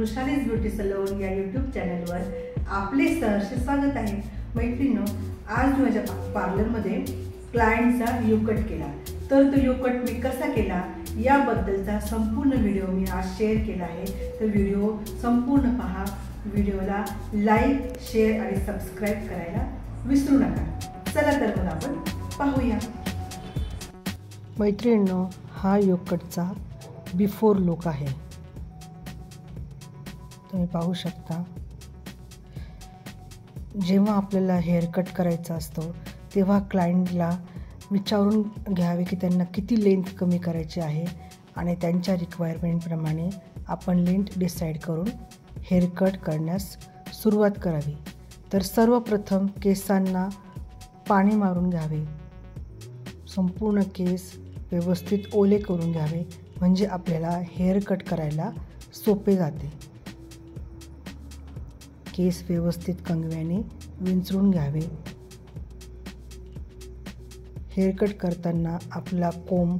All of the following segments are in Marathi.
वृषालीज ब्युटी सलून या यूट्यूब चॅनलवर आपले सहर्ष स्वागत आहे। मैत्रिणींनो, आज मी माझ्या पार्लरमध्ये क्लायंटचा यू कट केला। तर तो यू कट मी कसा केला याबद्दलचा संपूर्ण व्हिडिओ मी आज शेअर केला आहे। तर व्हिडिओ संपूर्ण पहा। व्हिडिओला लाईक, शेअर आणि सबस्क्राईब करायला विसरू नका। चला तर मग आपण पाहूया। मैत्रिणींनो, हा यू कटचा बिफोर लुक आहे। तुम्ही पाहू शकता, जेव्हा आपल्याला हेअर कट करायचा असतो तेव्हा क्लायंटला विचारून घ्यावे की त्यांना किती लेंथ कमी करायची आहे आणि त्यांच्या रिक्वायरमेंटप्रमाणे आपण लेंथ डिसाईड करून हेअर कट करण्यास सुरुवात करावी। तर सर्वप्रथम केसांना पाणी मारून घ्यावे, संपूर्ण केस व्यवस्थित ओले करून घ्यावे, म्हणजे आपल्याला हेअर कट करायला सोपे जाते। केस व्यवस्थित कंगव्याने विंचरून घ्यावे। हेअर कट करताना आपला कोंब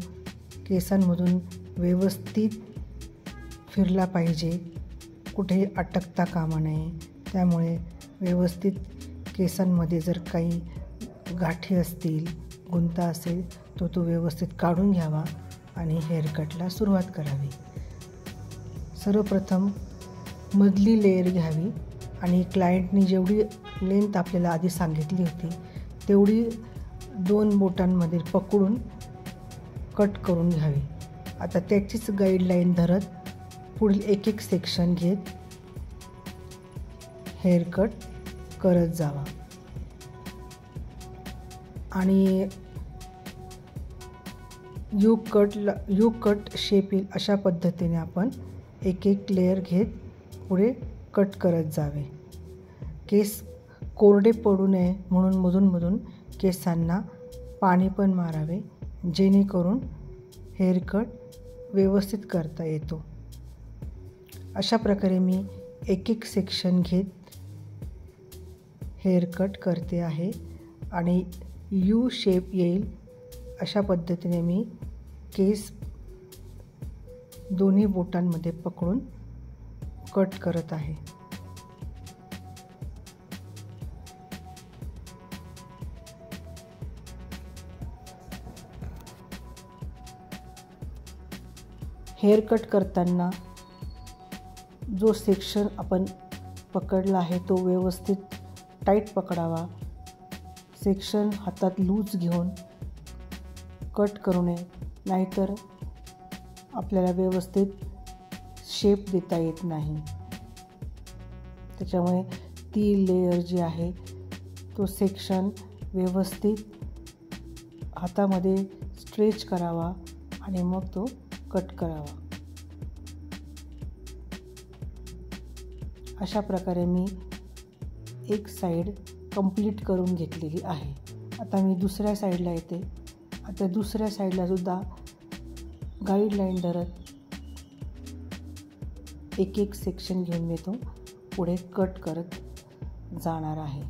केसांमधून व्यवस्थित फिरला पाहिजे, कुठेही अटकता कामा नये। त्यामुळे व्यवस्थित केसांमध्ये जर काही गाठी असतील, गुंता असेल तो व्यवस्थित काढून घ्यावा आणि हेअर कटला सुरुवात करावी। सर्वप्रथम मधली लेयर घ्यावी आणि क्लायंटनी जेवढी लेंथ आपल्याला आधी सांगितली होती तेवढी 2 बोटांमध्ये पकडून कट करून घ्यावी। आता त्याचीच गाईडलाईन धरत पुढील एक सेक्शन घेत हेअर कट करत जावा आणि यू कट शेप येईल अशा पद्धतीने आपण एक लेयर घेत पुढे कट करत जावे। केस कोरडे पडू नये म्हणून मधून केसांना पाणी पण मारावे, जेणेकरून हेअर कट व्यवस्थित करता येतो। अशा प्रकारे मी एक सेक्शन घेत हेअर कट करते आहे आणि यू शेप येईल अशा पद्धतीने मी केस दोन्ही बोटांमध्ये पकडून कट करत आहे। हेअर कट करताना जो सेक्शन आपण पकडला आहे तो व्यवस्थित टाईट पकडावा। सेक्शन हातात लूज घेऊन कट करू नये, नाहीतर आपल्याला व्यवस्थित शेप देता येत नाही। त्याच्यामुळे ती लेयर जी आहे तो सेक्शन व्यवस्थित हातामध्ये स्ट्रेच करावा आणि मग तो कट करावा। अशा प्रकारे मी एक साईड कंप्लीट करून घेतलेली आहे। आता मी दुसऱ्या साईडला येते। आता दुसऱ्या साईडला सुद्धा गाईडलाईन धरत एक सेक्शन घेऊन मी तो पुढे कट करत जाणार आहे।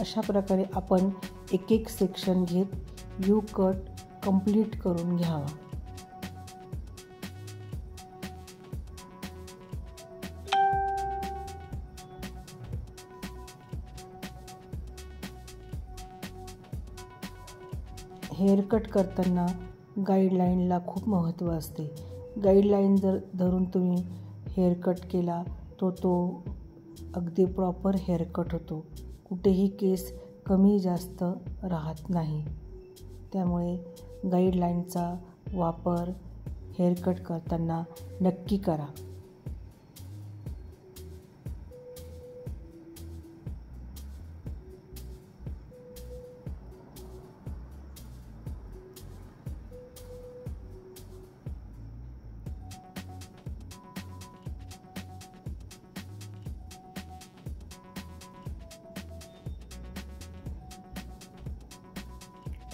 अशा प्रकारे आपण एक सेक्शन घेत यू कट कंप्लीट करून घ्यावा। हेअर कट करताना गाईडलाईनला खूप महत्त्व असते। गाईडलाईन जर धरून तुम्ही हेअर कट केला तो अगदी प्रॉपर हेअर कट होतो, कुठेही केस कमी जास्त राहत नाही। त्यामुळे गाईडलाईनचा वापर हेअर कट करताना नक्की करा।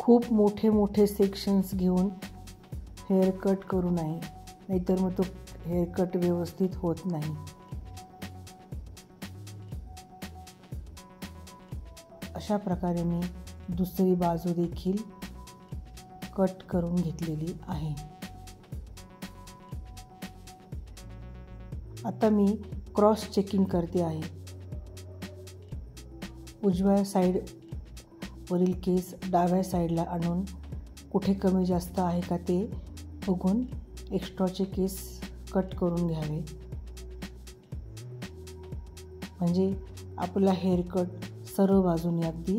खूप मोठे सेक्शन्स घेऊन हेअर कट करू नये, नाहीतर मग तो हेअर कट व्यवस्थित होत नाही। अशा प्रकारे मी दुसरी बाजू देखील कट करून घेतलेली आहे. आता मी क्रॉस चेकिंग करते आहे. उजव्या साईडवरील केस डाव्या साईडला आणून कुठे कमी जास्त आहे का ते बघून एक्स्ट्राचे केस कट करून घ्यावे. म्हणजे आपला हेअरकट सर्व बाजूने अगदी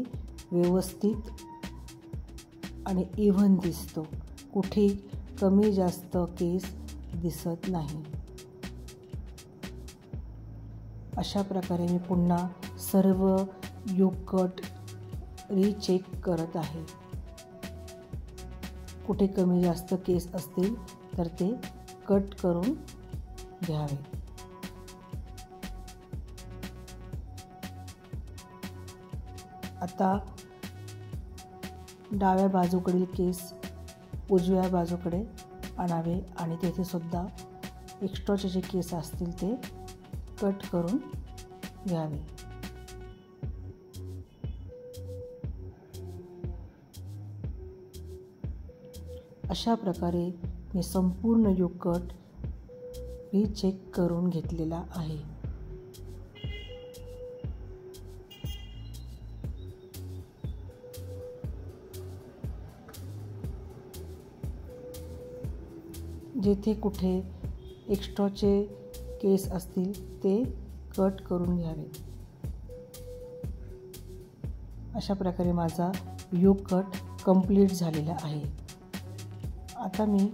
व्यवस्थित आणि इव्हन दिसतो. कुठे कमी जास्त केस दिसत नाही. अशा प्रकारे मी पुन्हा सर्व योग कट रीचेक करत आहे. कुठे कमी जास्त केस असतील तर ते कट करून घ्यावे. आता डाव्या बाजूकडील केस उजव्या बाजूकडे आणावे आणि तेथे सुद्धा एक्स्ट्राचे जे केस असतील ते कट करून घ्यावे. अशा प्रकारे मी संपूर्ण योग कट रीचेक करून घेतलेला आहे. जेथे कुठे एक्स्ट्राचे केस असतील ते कट करून घ्यावे. अशा प्रकारे माझा योग कट कंप्लीट झालेला आहे. आता मी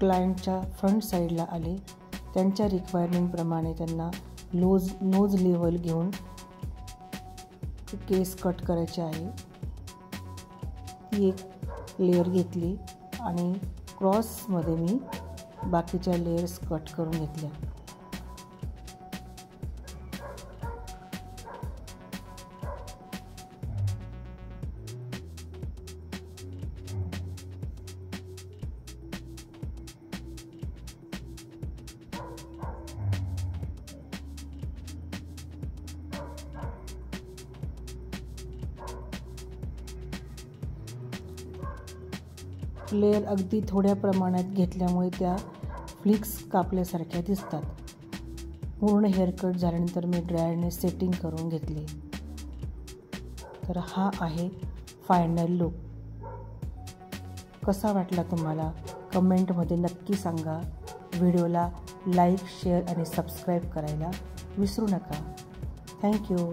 क्लायंटच्या फ्रंट साईडला आले. त्यांच्या रिक्वायरमेंटप्रमाणे त्यांना नोज लेवल घेऊन केस कट करायचे आहे. ती एक लेअर घेतली आणि क्रॉसमध्ये मी बाकीच्या लेयर्स कट करून घेतल्या. लेयर अगदी थोड्या प्रमाणात घेतल्यामुळे त्या फ्लिक्स कापल्यासारख्या दिसतात. पूर्ण हेअरकट झाल्यानंतर मी ड्रायरने सेटिंग करून घेतले. तर हा आहे फायनल लुक. कसा वाटला तुम्हाला कमेंटमध्ये नक्की सांगा. व्हिडिओला लाईक, शेअर आणि सबस्क्राईब करायला विसरू नका. थँक्यू.